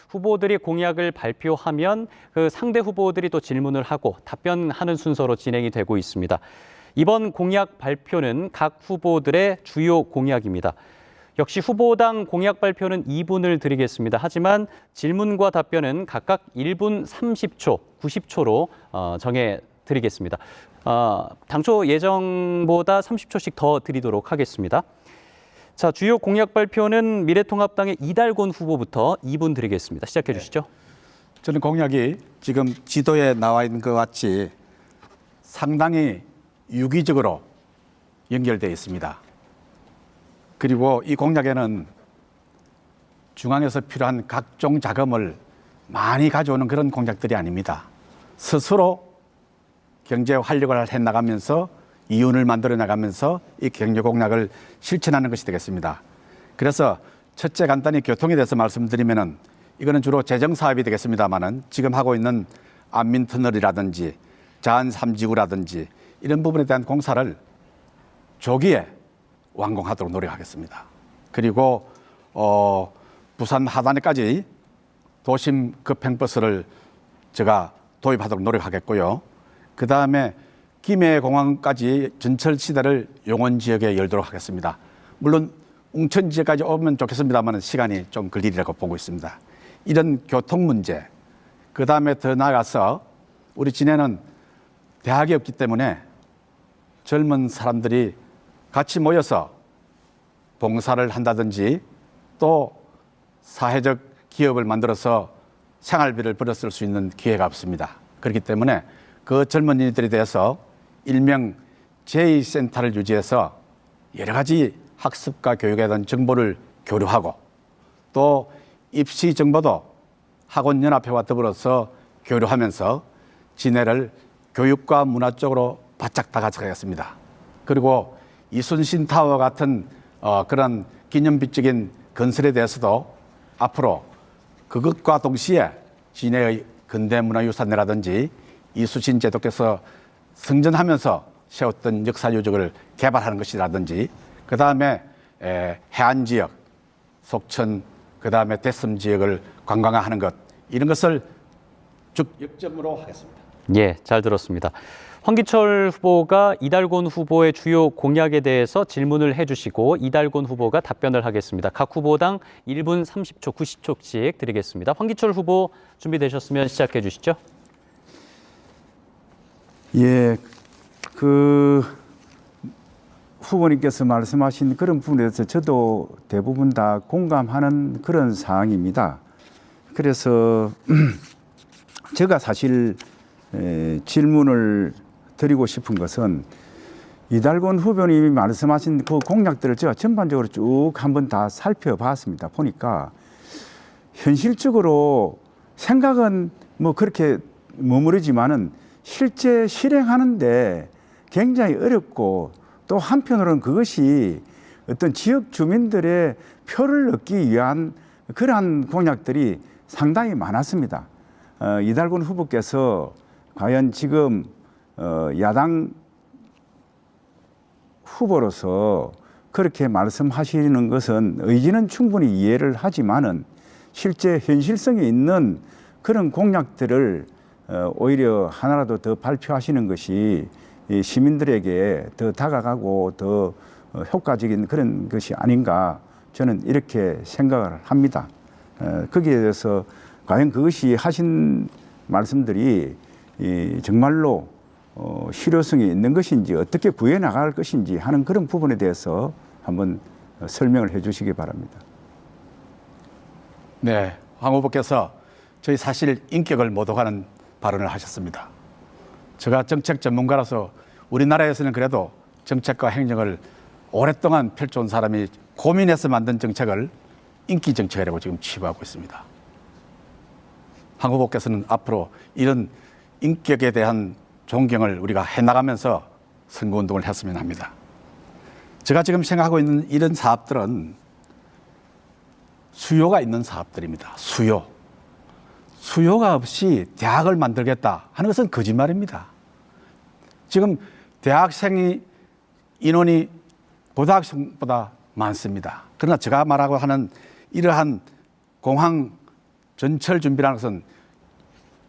후보들이 공약을 발표하면 그 상대 후보들이 또 질문을 하고 답변하는 순서로 진행이 되고 있습니다. 이번 공약 발표는 각 후보들의 주요 공약입니다. 역시 후보당 공약 발표는 2분을 드리겠습니다. 하지만 질문과 답변은 각각 1분 30초, 90초로 정해 드리겠습니다. 당초 예정보다 30초씩 더 드리도록 하겠습니다. 자, 주요 공약 발표는 미래통합당의 이달곤 후보부터 2분 드리겠습니다. 시작해 주시죠. 저는 공약이 지금 지도에 나와 있는 것 같이 상당히 유기적으로 연결되어 있습니다. 그리고 이 공약에는 중앙에서 필요한 각종 자금을 많이 가져오는 그런 공약들이 아닙니다. 스스로 경제 활력을 해나가면서 이윤을 만들어 나가면서 이 경제 공약을 실천하는 것이 되겠습니다. 그래서 첫째 간단히 교통에 대해서 말씀드리면은 이거는 주로 재정 사업이 되겠습니다만은 지금 하고 있는 안민터널이라든지 자안 3지구라든지 이런 부분에 대한 공사를 조기에 완공하도록 노력하겠습니다. 그리고 부산 하단에까지 도심 급행버스를 제가 도입하도록 노력하겠고요. 그 다음에 김해공항까지 전철시대를 용원 지역에 열도록 하겠습니다. 물론 웅천 지역까지 오면 좋겠습니다만 시간이 좀 걸리리라고 보고 있습니다. 이런 교통 문제, 그 다음에 더 나아가서 우리 진해는 대학이 없기 때문에 젊은 사람들이 같이 모여서 봉사를 한다든지 또 사회적 기업을 만들어서 생활비를 벌었을 수 있는 기회가 없습니다. 그렇기 때문에 그 젊은이들에 대해서 일명 제2센터를 유지해서 여러 가지 학습과 교육에 대한 정보를 교류하고 또 입시 정보도 학원연합회와 더불어서 교류하면서 진해를 교육과 문화 쪽으로 바짝 다 가져가겠습니다. 그리고 이순신 타워 같은 그런 기념비적인 건설에 대해서도 앞으로 그것과 동시에 진해의 근대문화유산이라든지 이순신 제도께서 승전하면서 세웠던 역사 유적을 개발하는 것이라든지 그 다음에 해안 지역, 속천, 그 다음에 대섬 지역을 관광화하는 것 이런 것을 쭉 역점으로 하겠습니다. 예, 잘 들었습니다. 황기철 후보가 이달곤 후보의 주요 공약에 대해서 질문을 해주시고 이달곤 후보가 답변을 하겠습니다. 각 후보당 1분 30초, 90초씩 드리겠습니다. 황기철 후보 준비되셨으면 시작해 주시죠. 예, 후보님께서 말씀하신 그런 부분에 대해서 저도 대부분 다 공감하는 그런 사항입니다. 그래서 제가 사실 질문을 드리고 싶은 것은 이달곤 후보님이 말씀하신 그 공약들을 제가 전반적으로 쭉 한번 다 살펴봤습니다. 보니까 현실적으로 생각은 뭐 그렇게 머무르지만은 실제 실행하는데 굉장히 어렵고 또 한편으로는 그것이 어떤 지역 주민들의 표를 얻기 위한 그러한 공약들이 상당히 많았습니다. 이달곤 후보께서 과연 지금 야당 후보로서 그렇게 말씀하시는 것은 의지는 충분히 이해를 하지만은 실제 현실성이 있는 그런 공약들을 오히려 하나라도 더 발표하시는 것이 시민들에게 더 다가가고 더 효과적인 그런 것이 아닌가 저는 이렇게 생각을 합니다. 거기에 대해서 과연 그것이 하신 말씀들이 정말로 실효성이 있는 것인지 어떻게 구해 나갈 것인지 하는 그런 부분에 대해서 한번 설명을 해 주시기 바랍니다. 네, 황 후보께서 저희 사실 인격을 모독하는 발언을 하셨습니다. 제가 정책 전문가라서 우리나라에서는 그래도 정책과 행정을 오랫동안 펼쳐온 사람이 고민해서 만든 정책을 인기 정책이라고 지금 치부하고 있습니다. 황 후보께서는 앞으로 이런 인격에 대한 존경을 우리가 해나가면서 선거운동을 했으면 합니다. 제가 지금 생각하고 있는 이런 사업들은 수요가 있는 사업들입니다. 수요가 없이 대학을 만들겠다 하는 것은 거짓말입니다. 지금 대학생이 인원이 고등학생보다 많습니다. 그러나 제가 말하고 하는 이러한 공항 전철 준비라는 것은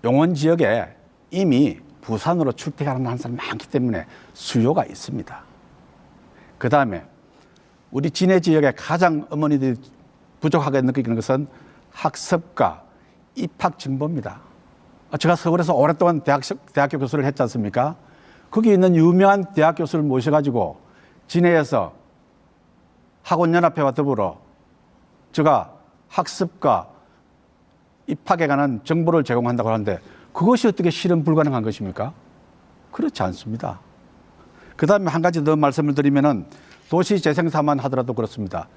용원 지역에 이미 부산으로 출퇴근하는 사람이 많기 때문에 수요가 있습니다. 그 다음에 우리 진해 지역에 가장 어머니들이 부족하게 느끼는 것은 학습과 입학 정보입니다. 제가 서울에서 오랫동안 대학교 교수를 했지 않습니까? 거기 있는 유명한 대학 교수를 모셔가지고 진해에서 학원연합회와 더불어 제가 학습과 입학에 관한 정보를 제공한다고 하는데 그것이 어떻게 실현 불가능한 것입니까? 그렇지 않습니다. 그 다음에 한 가지 더 말씀을 드리면은 도시재생사만 하더라도 그렇습니다.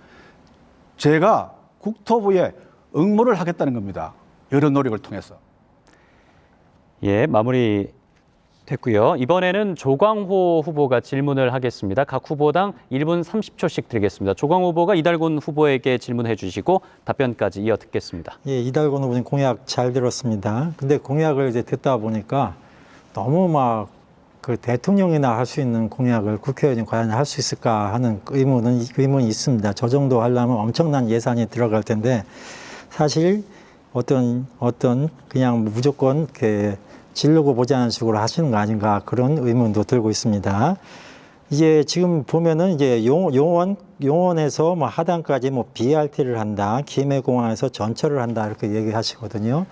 제가 국토부에 응모를 하겠다는 겁니다. 여러 노력을 통해서. 예, 마무리 됐고요. 이번에는 조광호 후보가 질문을 하겠습니다. 각 후보당 1분 30초씩 드리겠습니다. 조광호 후보가 이달곤 후보에게 질문해 주시고 답변까지 이어 듣겠습니다. 예, 이달곤 후보님 공약 잘 들었습니다. 근데 공약을 이제 듣다 보니까 너무 막 그 대통령이나 할 수 있는 공약을 국회의원이 과연 할 수 있을까 하는 의문이 있습니다. 저 정도 하려면 엄청난 예산이 들어갈 텐데 사실 어떤 그냥 무조건 이렇게 지르고 보자는 식으로 하시는 거 아닌가 그런 의문도 들고 있습니다. 이제 지금 보면은 이제 용원에서 뭐 하단까지 뭐 BRT를 한다, 김해공항에서 전철을 한다 이렇게 얘기하시거든요.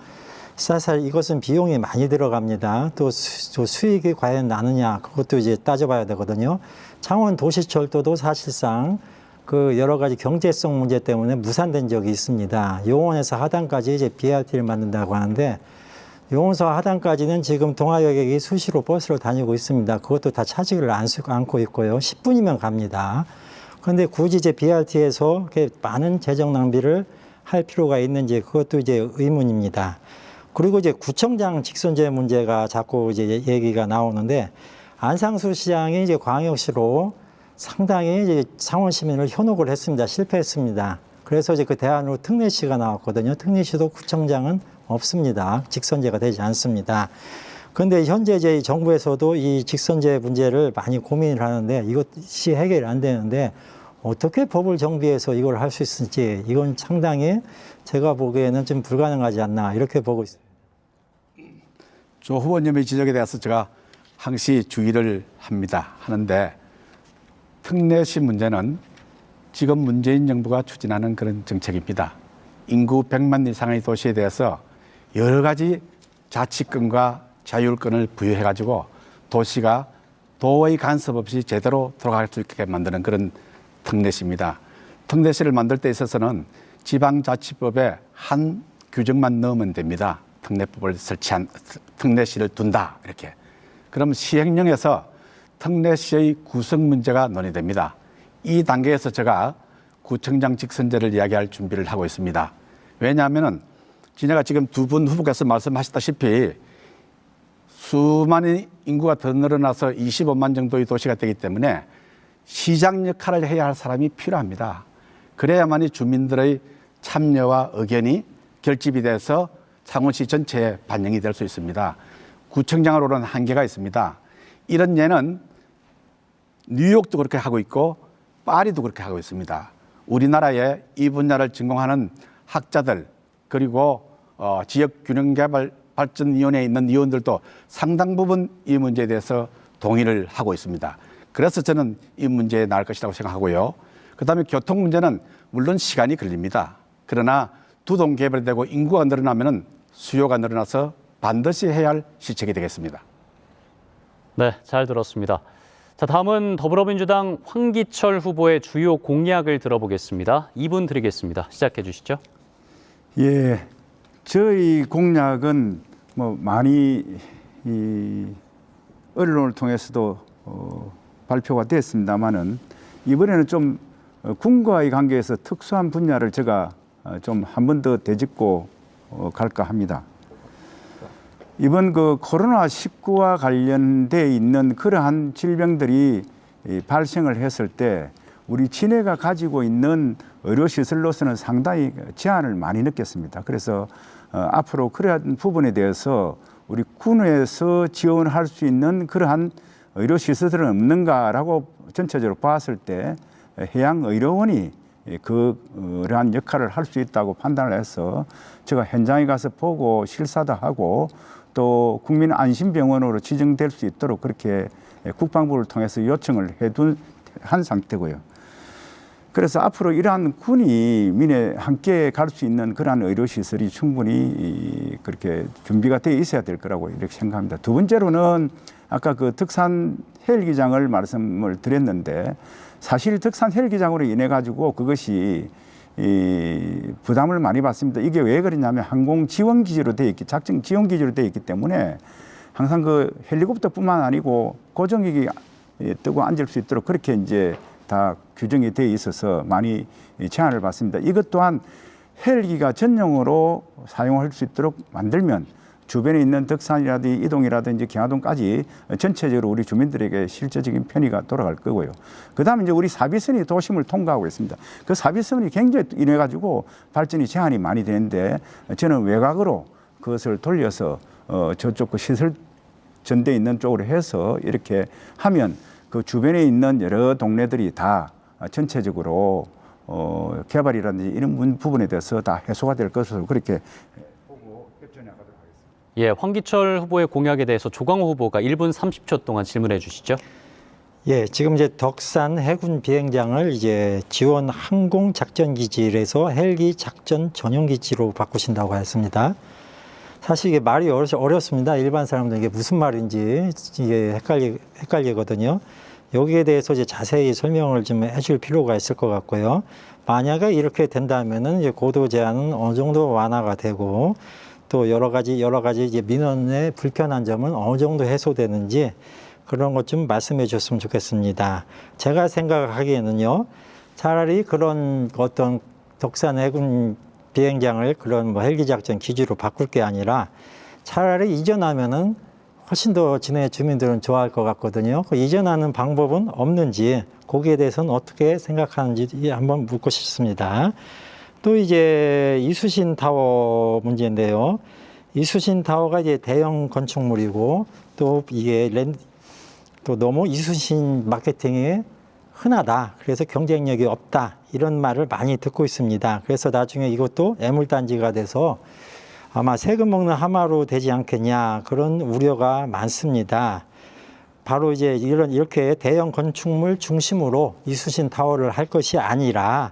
사실 이것은 비용이 많이 들어갑니다. 또 수익이 과연 나느냐 그것도 이제 따져봐야 되거든요. 창원 도시철도도 사실상 그 여러 가지 경제성 문제 때문에 무산된 적이 있습니다. 용원에서 하단까지 이제 BRT를 만든다고 하는데 용원에서 하단까지는 지금 동아여객이 수시로 버스로 다니고 있습니다. 그것도 다 차지를 않고 있고요. 10분이면 갑니다. 그런데 굳이 이제 BRT에서 이렇게 많은 재정 낭비를 할 필요가 있는지 그것도 이제 의문입니다. 그리고 이제 구청장 직선제 문제가 자꾸 이제 얘기가 나오는데 안상수 시장이 이제 광역시로 상당히 이제 창원 시민을 현혹을 했습니다. 실패했습니다. 그래서 이제 그 대안으로 특례시가 나왔거든요. 특례시도 구청장은 없습니다. 직선제가 되지 않습니다. 그런데 현재 이제 정부에서도 이 직선제 문제를 많이 고민을 하는데 이것이 해결이 안 되는데 어떻게 법을 정비해서 이걸 할 수 있을지 이건 상당히 제가 보기에는 좀 불가능하지 않나 이렇게 보고 있습니다. 조 후보님의 지적에 대해서 제가 항시 주의를 하는데 특례시 문제는 지금 문재인 정부가 추진하는 그런 정책입니다. 인구 100만 이상의 도시에 대해서 여러 가지 자치권과 자율권을 부여해가지고 도시가 도의 간섭 없이 제대로 돌아갈 수 있게 만드는 그런 특례시입니다. 특례시를 만들 때 있어서는 지방자치법에 한 규정만 넣으면 됩니다. 특례법을 특례시를 둔다 이렇게. 그럼 시행령에서 특례시의 구성 문제가 논의됩니다. 이 단계에서 제가 구청장 직선제를 이야기할 준비를 하고 있습니다. 왜냐하면은 진해가 지금 두 분 후보께서 말씀하셨다시피 수많은 인구가 더 늘어나서 25만 정도의 도시가 되기 때문에 시장 역할을 해야 할 사람이 필요합니다. 그래야만이 주민들의 참여와 의견이 결집이 돼서 창원시 전체에 반영이 될 수 있습니다. 구청장으로는 한계가 있습니다. 이런 예는 뉴욕도 그렇게 하고 있고 파리도 그렇게 하고 있습니다. 우리나라에 이 분야를 전공하는 학자들 그리고 지역균형개발발전위원회에 있는 위원들도 상당 부분 이 문제에 대해서 동의를 하고 있습니다. 그래서 저는 이 문제에 나을 것이라고 생각하고요. 그다음에 교통 문제는 물론 시간이 걸립니다. 그러나 두동 개발이 되고 인구가 늘어나면은 수요가 늘어나서 반드시 해야 할 시책이 되겠습니다. 네, 잘 들었습니다. 자, 다음은 더불어민주당 황기철 후보의 주요 공약을 들어보겠습니다. 2분 드리겠습니다. 시작해 주시죠. 예, 저희 공약은 뭐 많이 언론을 통해서도 발표가 됐습니다만은 이번에는 좀 군과의 관계에서 특수한 분야를 제가 좀 한 번 더 되짚고 갈까 합니다. 이번 그 코로나19와 관련돼 있는 그러한 질병들이 발생을 했을 때 우리 진해가 가지고 있는 의료시설로서는 상당히 제한을 많이 느꼈습니다. 그래서 앞으로 그러한 부분에 대해서 우리 군에서 지원할 수 있는 그러한 의료시설들은 없는가라고 전체적으로 봤을 때 해양의료원이 그러한 역할을 할 수 있다고 판단을 해서 제가 현장에 가서 보고 실사도 하고 또 국민 안심병원으로 지정될 수 있도록 그렇게 국방부를 통해서 요청을 한 상태고요. 그래서 앞으로 이러한 군이 민에 함께 갈 수 있는 그러한 의료시설이 충분히 그렇게 준비가 되어 있어야 될 거라고 이렇게 생각합니다. 두 번째로는 아까 그 덕산 헬기장을 말씀을 드렸는데 사실 덕산 헬기장으로 인해 가지고 그것이 부담을 많이 받습니다. 이게 왜 그러냐면 항공 지원 기지로 되어 있기, 작전 지원 기지로 되어 있기 때문에 항상 그 헬리콥터뿐만 아니고 고정익이 뜨고 앉을 수 있도록 그렇게 이제 다 규정이 되어 있어서 많이 제한을 받습니다. 이것 또한 헬기가 전용으로 사용할 수 있도록 만들면 주변에 있는 덕산이라든지 이동이라든지 경화동까지 전체적으로 우리 주민들에게 실질적인 편의가 돌아갈 거고요. 그다음에 이제 우리 사비선이 도심을 통과하고 있습니다. 그 사비선이 굉장히 인해 가지고 발전이 제한이 많이 되는데 저는 외곽으로 그것을 돌려서 저쪽 그 시설 전대 있는 쪽으로 해서 이렇게 하면 그 주변에 있는 여러 동네들이 다 전체적으로 개발이라든지 이런 부분에 대해서 다 해소가 될 것으로 그렇게 보고 협조해 나가도록 하겠습니다. 예, 황기철 후보의 공약에 대해서 조광호 후보가 1분 30초 동안 질문해 주시죠. 예, 지금 이제 덕산 해군 비행장을 이제 지원 항공 작전 기지에서 헬기 작전 전용 기지로 바꾸신다고 했습니다. 사실 이게 말이 어렵습니다. 일반 사람들 이게 무슨 말인지 이게 헷갈리거든요. 여기에 대해서 이제 자세히 설명을 좀 해줄 필요가 있을 것 같고요. 만약에 이렇게 된다면은 이제 고도 제한은 어느 정도 완화가 되고 또 여러 가지 이제 민원의 불편한 점은 어느 정도 해소되는지 그런 것 좀 말씀해 주셨으면 좋겠습니다. 제가 생각하기에는요, 차라리 그런 어떤 덕산 해군 비행장을 그런 뭐 헬기 작전 기지로 바꿀 게 아니라 차라리 이전하면은 훨씬 더 진해 주민들은 좋아할 것 같거든요. 그 이전하는 방법은 없는지 거기에 대해서는 어떻게 생각하는지 한번 묻고 싶습니다. 또 이제 이수신 타워 문제인데요. 이수신 타워가 이제 대형 건축물이고 또 이게 또 너무 이수신 마케팅이 흔하다. 그래서 경쟁력이 없다. 이런 말을 많이 듣고 있습니다. 그래서 나중에 이것도 애물단지가 돼서 아마 세금 먹는 하마로 되지 않겠냐 그런 우려가 많습니다. 바로 이제 이렇게 대형 건축물 중심으로 이수신 타워를 할 것이 아니라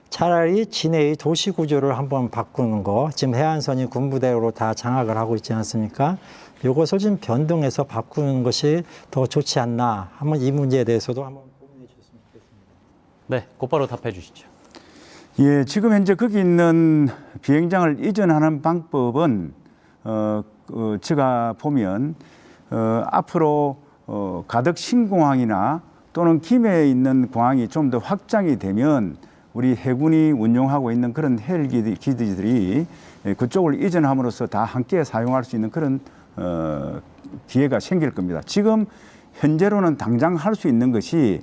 차라리 진해의 도시 구조를 한번 바꾸는 거, 지금 해안선이 군부대로 다 장악을 하고 있지 않습니까? 이것을 좀 변동해서 바꾸는 것이 더 좋지 않나. 한번 이 문제에 대해서도 한번 고민해 주셨으면 좋겠습니다. 네, 곧바로 답해 주시죠. 예, 지금 현재 거기 있는 비행장을 이전하는 방법은 제가 보면 앞으로 가덕 신공항이나 또는 김해에 있는 공항이 좀 더 확장이 되면 우리 해군이 운용하고 있는 그런 헬기 기지들이 그쪽을 이전함으로써 다 함께 사용할 수 있는 그런 기회가 생길 겁니다. 지금 현재로는 당장 할 수 있는 것이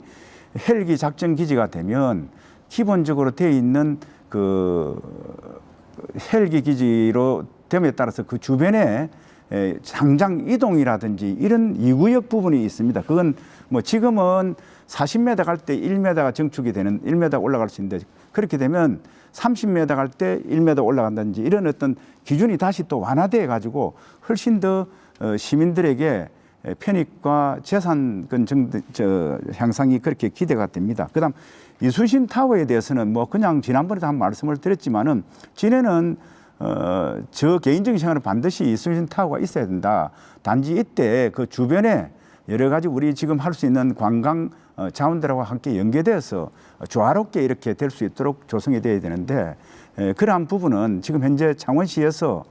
헬기 작전 기지가 되면 기본적으로 되어 있는 그 헬기 기지로 됨에 따라서 그 주변에 장장 이동이라든지 이런 이구역 부분이 있습니다. 그건 뭐 지금은 40m 갈 때 1m가 증축이 되는 1m 올라갈 수 있는데 그렇게 되면 30m 갈 때 1m 올라간다든지 이런 어떤 기준이 다시 또 완화돼 가지고 훨씬 더 시민들에게 편익과 재산권 향상이 그렇게 기대가 됩니다. 그다음 이수신 타워에 대해서는 뭐 그냥 지난번에도 한 말씀을 드렸지만은 진해는 저 개인적인 생각은 반드시 이수신 타워가 있어야 된다. 단지 이때 그 주변에 여러 가지 우리 지금 할 수 있는 관광 자원들하고 함께 연계돼서 조화롭게 이렇게 될 수 있도록 조성이 돼야 되는데 그러한 부분은 지금 현재 창원시에서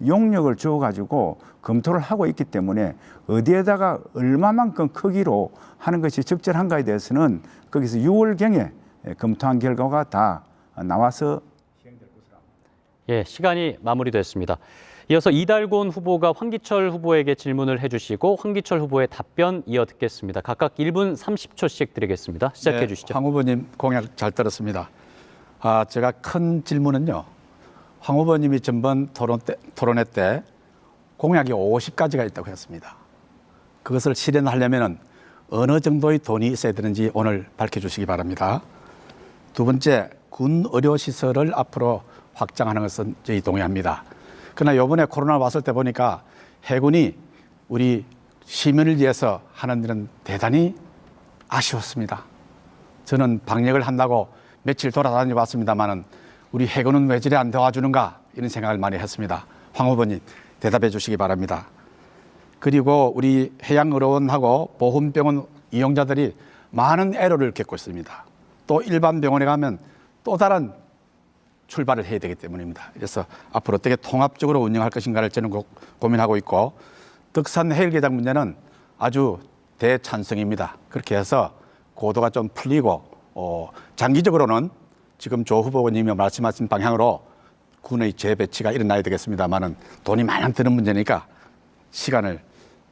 용역을 주어가지고 검토를 하고 있기 때문에 어디에다가 얼마만큼 크기로 하는 것이 적절한가에 대해서는 거기서 6월경에 검토한 결과가 다 나와서 시행될 것으로 합니다. 예, 시간이 마무리됐습니다. 이어서 이달곤 후보가 황기철 후보에게 질문을 해주시고 황기철 후보의 답변 이어 듣겠습니다. 각각 1분 30초씩 드리겠습니다. 시작해 주시죠. 황 후보님 공약 잘 들었습니다. 제가 큰 질문은요. 황 후보님이 전번 토론회 때 공약이 50가지가 있다고 했습니다. 그것을 실현하려면 어느 정도의 돈이 있어야 되는지 오늘 밝혀주시기 바랍니다. 두 번째, 군 의료시설을 앞으로 확장하는 것은 저희 동의합니다. 그러나 이번에 코로나 왔을 때 보니까 해군이 우리 시민을 위해서 하는 일은 대단히 아쉬웠습니다. 저는 방역을 한다고 며칠 돌아다니 봤습니다만은 우리 해군은 왜 저리 안 도와주는가 이런 생각을 많이 했습니다. 황 후보님 대답해 주시기 바랍니다. 그리고 우리 해양의료원하고 보훈병원 이용자들이 많은 애로를 겪고 있습니다. 또 일반 병원에 가면 또 다른 출발을 해야 되기 때문입니다. 그래서 앞으로 어떻게 통합적으로 운영할 것인가를 저는 고민하고 있고, 덕산 해일개장 문제는 아주 대찬성입니다. 그렇게 해서 고도가 좀 풀리고 장기적으로는 지금 조 후보님이 말씀하신 방향으로 군의 재배치가 일어나야 되겠습니다만은 돈이 많이 드는 문제니까 시간을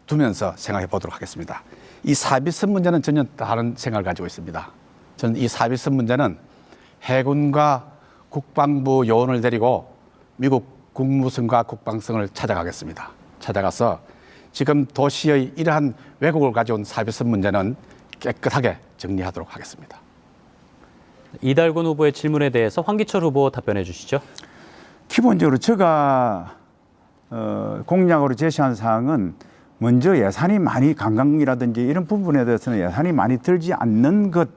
두면서 생각해 보도록 하겠습니다. 이 사비성 문제는 전혀 다른 생각을 가지고 있습니다. 저는 이 사비성 문제는 해군과 국방부 요원을 데리고 미국 국무성과 국방성을 찾아가겠습니다. 찾아가서 지금 도시의 이러한 왜곡을 가져온 사비성 문제는 깨끗하게 정리하도록 하겠습니다. 이달곤 후보의 질문에 대해서 황기철 후보 답변해 주시죠. 기본적으로 제가 공약으로 제시한 사항은 먼저 예산이 많이 관광이라든지 이런 부분에 대해서는 예산이 많이 들지 않는 것,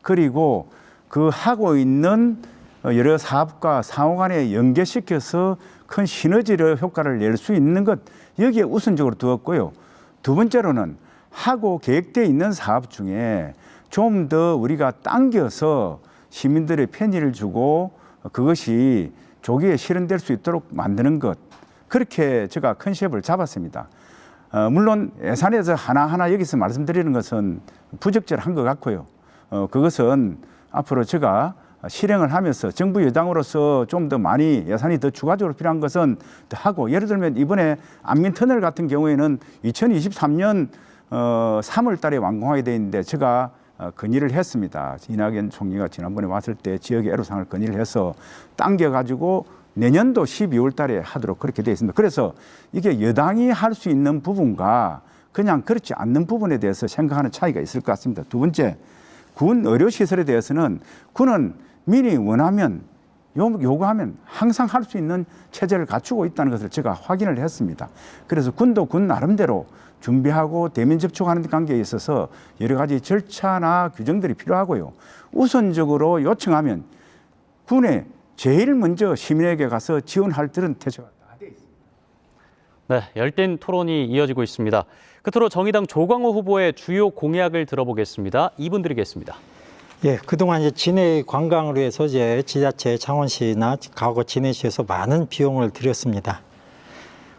그리고 그 하고 있는 여러 사업과 상호간에 연계시켜서 큰 시너지를 효과를 낼 수 있는 것, 여기에 우선적으로 두었고요. 두 번째로는 하고 계획되어 있는 사업 중에 좀 더 우리가 당겨서 시민들의 편의를 주고 그것이 조기에 실현될 수 있도록 만드는 것, 그렇게 제가 컨셉을 잡았습니다. 물론 예산에서 하나하나 여기서 말씀드리는 것은 부적절한 것 같고요. 그것은 앞으로 제가 실행을 하면서 정부 여당으로서 좀 더 많이 예산이 더 추가적으로 필요한 것은 더 하고, 예를 들면 이번에 안민터널 같은 경우에는 2023년 3월 달에 완공하게 돼 있는데 제가 건의를 했습니다. 이낙연 총리가 지난번에 왔을 때 지역의 애로사항을 건의를 해서 당겨가지고 내년도 12월 달에 하도록 그렇게 되어 있습니다. 그래서 이게 여당이 할 수 있는 부분과 그냥 그렇지 않는 부분에 대해서 생각하는 차이가 있을 것 같습니다. 두 번째, 군 의료시설에 대해서는 군은 민이 원하면 요구하면 항상 할 수 있는 체제를 갖추고 있다는 것을 제가 확인을 했습니다. 그래서 군도 군 나름대로 준비하고 대면 접촉하는 관계에 있어서 여러 가지 절차나 규정들이 필요하고요. 우선적으로 요청하면 군에 제일 먼저 시민에게 가서 지원할 들은 태세가 다 돼 있습니다. 네, 열띤 토론이 이어지고 있습니다. 끝으로 정의당 조광호 후보의 주요 공약을 들어보겠습니다. 2분 드리겠습니다. 예, 그동안 이제 진해 관광을 위해서 이제 지자체 창원시나 과거 진해시에서 많은 비용을 들였습니다.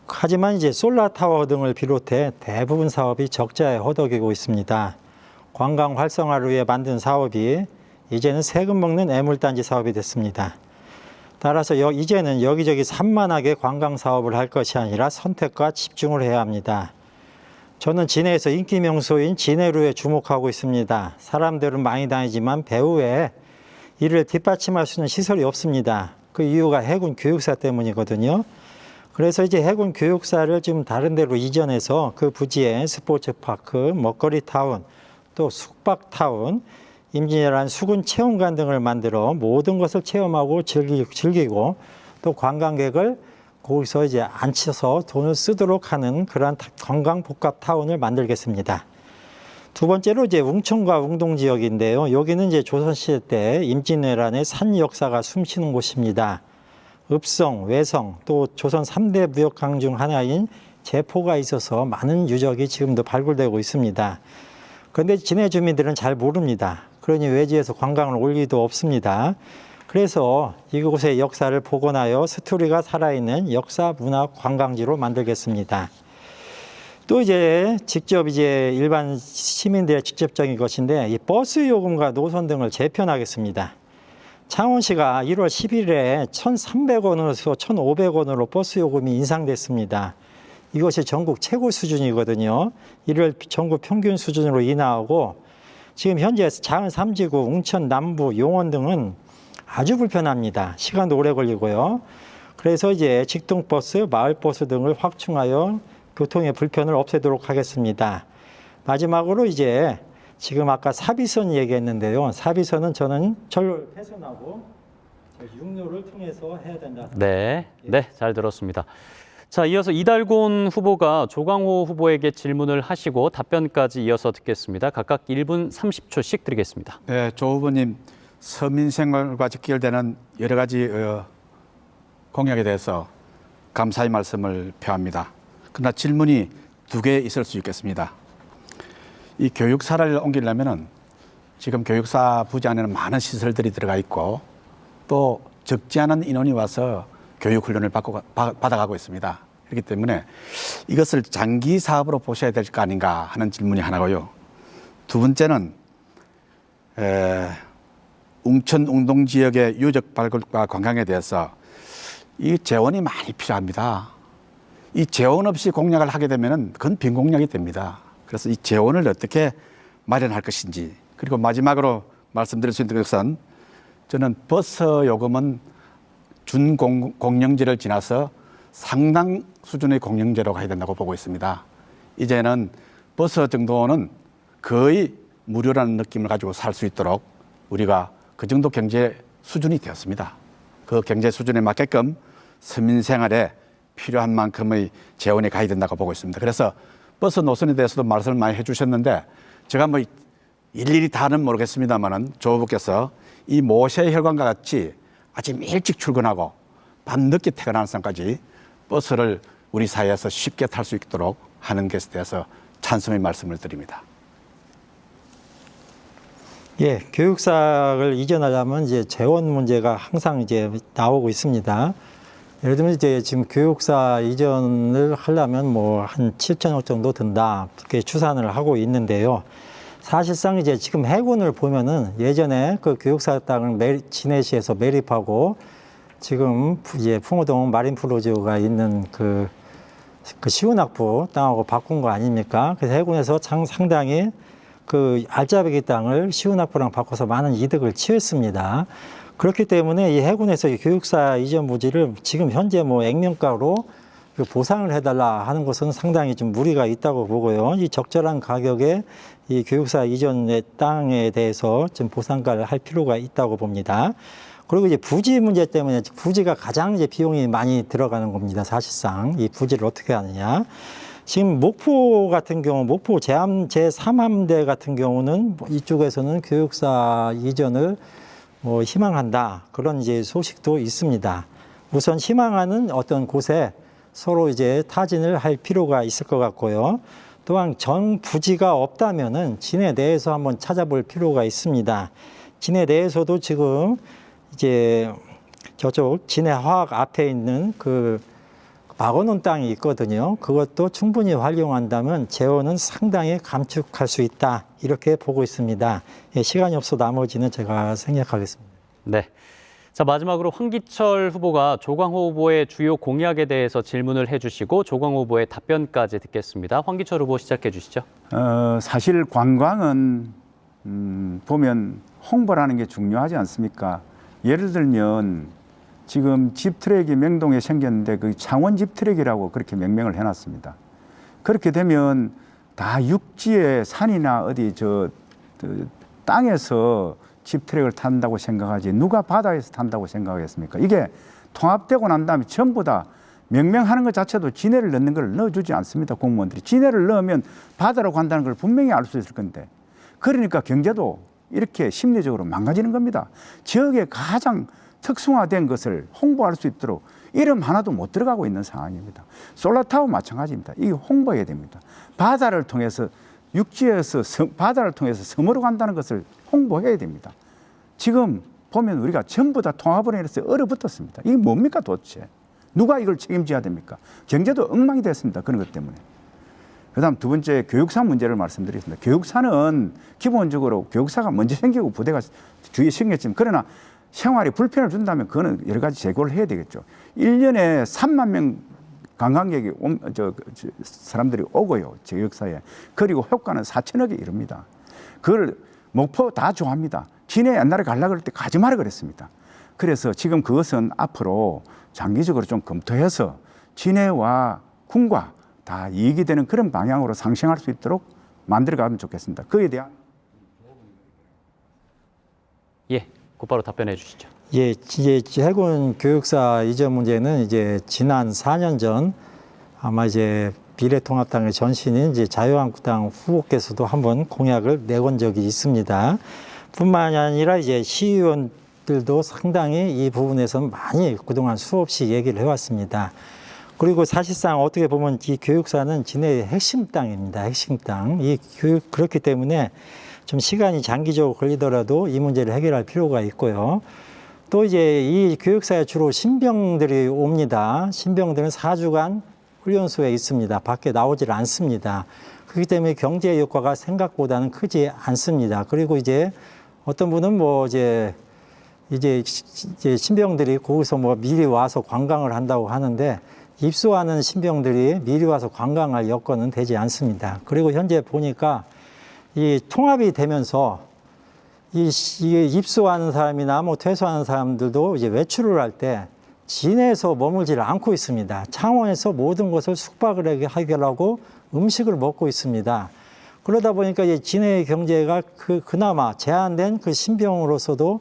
하지만 이제 솔라타워 등을 비롯해 대부분 사업이 적자에 허덕이고 있습니다. 관광 활성화를 위해 만든 사업이 이제는 세금 먹는 애물단지 사업이 됐습니다. 따라서 이제는 여기저기 산만하게 관광 사업을 할 것이 아니라 선택과 집중을 해야 합니다. 저는 진해에서 인기 명소인 진해루에 주목하고 있습니다. 사람들은 많이 다니지만 배후에 이를 뒷받침할 수 있는 시설이 없습니다. 그 이유가 해군 교육사 때문이거든요. 그래서 이제 해군 교육사를 좀 다른 데로 이전해서 그 부지에 스포츠파크, 먹거리타운, 또 숙박타운, 임진왜란 수군 체험관 등을 만들어 모든 것을 체험하고 즐기고 또 관광객을 거기서 이제 앉혀서 돈을 쓰도록 하는 그러한 관광 복합 타운을 만들겠습니다. 두 번째로 이제 웅천과 웅동 지역인데요. 여기는 이제 조선시대 때 임진왜란의 산 역사가 숨쉬는 곳입니다. 읍성, 외성, 또 조선 3대 무역강 중 하나인 제포가 있어서 많은 유적이 지금도 발굴되고 있습니다. 그런데 진해 주민들은 잘 모릅니다. 그러니 외지에서 관광을 올 리도 없습니다. 그래서 이곳의 역사를 복원하여 스토리가 살아있는 역사 문화 관광지로 만들겠습니다. 또 이제 직접 이제 일반 시민들의 직접적인 것인데 이 버스 요금과 노선 등을 재편하겠습니다. 창원시가 1월 10일에 1,300원에서 1,500원으로 버스 요금이 인상됐습니다. 이것이 전국 최고 수준이거든요. 이를 전국 평균 수준으로 인하하고 지금 현재 장안 3지구, 웅천, 남부, 용원 등은 아주 불편합니다. 시간도 오래 걸리고요. 그래서 이제 직통버스, 마을버스 등을 확충하여 교통의 불편을 없애도록 하겠습니다. 마지막으로 이제 지금 아까 사비선 얘기했는데요. 사비선은 저는 전로를 훼손하고 육로를 통해서 해야 된다. 네, 네, 잘 들었습니다. 자, 이어서 이달곤 후보가 조광호 후보에게 질문을 하시고 답변까지 이어서 듣겠습니다. 각각 1분 30초씩 드리겠습니다. 네, 조 후보님 서민 생활과 직결되는 여러 가지 공약에 대해서 감사의 말씀을 표합니다. 그러나 질문이 두 개 있을 수 있겠습니다. 이 교육사를 옮기려면은 지금 교육사 부지 안에는 많은 시설들이 들어가 있고 또 적지 않은 인원이 와서 교육 훈련을 받아가고 있습니다. 그렇기 때문에 이것을 장기 사업으로 보셔야 될 거 아닌가 하는 질문이 하나고요. 두 번째는 웅천 웅동 지역의 유적 발굴과 관광에 대해서 이 재원이 많이 필요합니다. 이 재원 없이 공약을 하게 되면은 그건 빈 공약이 됩니다. 그래서 이 재원을 어떻게 마련할 것인지, 그리고 마지막으로 말씀드릴 수 있는 것은 저는 버스 요금은 준공영제를 지나서 상당 수준의 공영제로 가야 된다고 보고 있습니다. 이제는 버스 정도는 거의 무료라는 느낌을 가지고 살 수 있도록 우리가 그 정도 경제 수준이 되었습니다. 그 경제 수준에 맞게끔 서민 생활에 필요한 만큼의 재원이 가야 된다고 보고 있습니다. 그래서 버스 노선에 대해서도 말씀을 많이 해주셨는데 제가 뭐 일일이 다는 모르겠습니다만은 조 후보께서 이 모세 혈관과 같이 아침 일찍 출근하고 밤 늦게 퇴근하는 사람까지 버스를 우리 사회에서 쉽게 탈 수 있도록 하는 것에 대해서 찬성의 말씀을 드립니다. 예, 교육사를 이전하려면 이제 재원 문제가 항상 이제 나오고 있습니다. 예를 들면 이제 지금 교육사 이전을 하려면 뭐 한 7천억 정도 든다, 그렇게 추산을 하고 있는데요. 사실상 이제 지금 해군을 보면은 예전에 그 교육사 땅을 진해시에서 매립하고 지금 이제 풍호동 마린프로즈가 있는 그 시운학부 땅하고 바꾼 거 아닙니까? 그래서 해군에서 상당히 그 알짜배기 땅을 시운학부랑 바꿔서 많은 이득을 취했습니다. 그렇기 때문에 이 해군에서 이 교육사 이전 부지를 지금 현재 뭐 액면가로 그 보상을 해달라 하는 것은 상당히 좀 무리가 있다고 보고요. 이 적절한 가격에 이 교육사 이전의 땅에 대해서 좀 보상가를 할 필요가 있다고 봅니다. 그리고 이제 부지 문제 때문에 부지가 가장 이제 비용이 많이 들어가는 겁니다. 사실상 이 부지를 어떻게 하느냐. 지금 목포 같은 경우, 목포 제3함대 같은 경우는 이쪽에서는 교육사 이전을 뭐 희망한다, 그런 이제 소식도 있습니다. 우선 희망하는 어떤 곳에 서로 이제 타진을 할 필요가 있을 것 같고요. 또한 전 부지가 없다면은 진해 내에서 한번 찾아볼 필요가 있습니다. 진해 내에서도 지금 이제 저쪽 진해화학 앞에 있는 그 막아놓은 땅이 있거든요. 그것도 충분히 활용한다면 재원은 상당히 감축할 수 있다, 이렇게 보고 있습니다. 예, 시간이 없어 나머지는 제가 생략하겠습니다. 네. 자, 마지막으로 황기철 후보가 조광호 후보의 주요 공약에 대해서 질문을 해주시고 조광호 후보의 답변까지 듣겠습니다. 황기철 후보 시작해 주시죠. 사실 관광은 보면 홍보라는 게 중요하지 않습니까? 예를 들면 지금 집트랙이 명동에 생겼는데 그 창원 집트랙이라고 그렇게 명명을 해놨습니다. 그렇게 되면 다 육지에 산이나 어디 땅에서 집트랙을 탄다고 생각하지 누가 바다에서 탄다고 생각하겠습니까? 이게 통합되고 난 다음에 전부 다 명명하는 것 자체도 진해를 넣는 걸 넣어주지 않습니다. 공무원들이. 진해를 넣으면 바다로 간다는 걸 분명히 알 수 있을 건데, 그러니까 경제도 이렇게 심리적으로 망가지는 겁니다. 지역에 가장 특성화된 것을 홍보할 수 있도록 이름 하나도 못 들어가고 있는 상황입니다. 솔라타워 마찬가지입니다. 이게 홍보해야 됩니다. 바다를 통해서 육지에서 바다를 통해서 섬으로 간다는 것을 홍보해야 됩니다. 지금 보면 우리가 전부 다 통합을 해서 얼어붙었습니다. 이게 뭡니까 도대체? 누가 이걸 책임져야 됩니까? 경제도 엉망이 됐습니다. 그런 것 때문에. 그다음 두 번째 교육사 문제를 말씀드리겠습니다. 교육사는 기본적으로 교육사가 먼저 생기고 부대가 주위에 생겼지만, 그러나 생활에 불편을 준다면 그거는 여러 가지 제고를 해야 되겠죠. 1년에 3만 명 관광객이 사람들이 오고요, 교육사에. 그리고 효과는 4천억에 이릅니다. 그걸 목포 다 좋아합니다. 진해 옛날에 가려고 할 때 가지 마라 그랬습니다. 그래서 지금 그것은 앞으로 장기적으로 좀 검토해서 진해와 군과 다 이익이 되는 그런 방향으로 상생할 수 있도록 만들어가면 좋겠습니다. 그에 대한 예, 곧바로 답변해 주시죠. 예, 이제 해군 교육사 이전 문제는 이제 지난 4년 전 아마 이제 미래통합당의 전신인 이제 자유한국당 후보께서도 한번 공약을 내건 적이 있습니다. 뿐만이 아니라 이제 시의원들도 상당히 이 부분에서 많이 그동안 수없이 얘기를 해왔습니다. 그리고 사실상 어떻게 보면 이 교육사는 진해의 핵심 땅입니다. 핵심 땅. 이 교육, 그렇기 때문에 좀 시간이 장기적으로 걸리더라도 이 문제를 해결할 필요가 있고요. 또 이제 이 교육사에 주로 신병들이 옵니다. 신병들은 4주간 훈련소에 있습니다. 밖에 나오질 않습니다. 그렇기 때문에 경제 효과가 생각보다는 크지 않습니다. 그리고 이제 어떤 분은 뭐 이제 신병들이 거기서 뭐 미리 와서 관광을 한다고 하는데 입소하는 신병들이 미리 와서 관광할 여건은 되지 않습니다. 그리고 현재 보니까 이 통합이 되면서 이 입소하는 사람이나 뭐 퇴소하는 사람들도 이제 외출을 할 때 진해에서 머물지를 않고 있습니다. 창원에서 모든 것을 숙박을 해결하고 음식을 먹고 있습니다. 그러다 보니까 이제 진해의 경제가 그나마 제한된 그 신병으로서도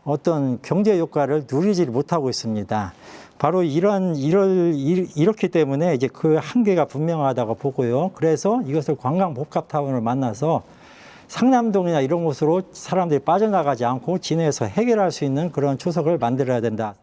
어떤 경제 효과를 누리지 못하고 있습니다. 바로 이렇기 때문에 이제 그 한계가 분명하다고 보고요. 그래서 이것을 관광복합타운을 만나서 상남동이나 이런 곳으로 사람들이 빠져나가지 않고 진해에서 해결할 수 있는 그런 초석을 만들어야 된다.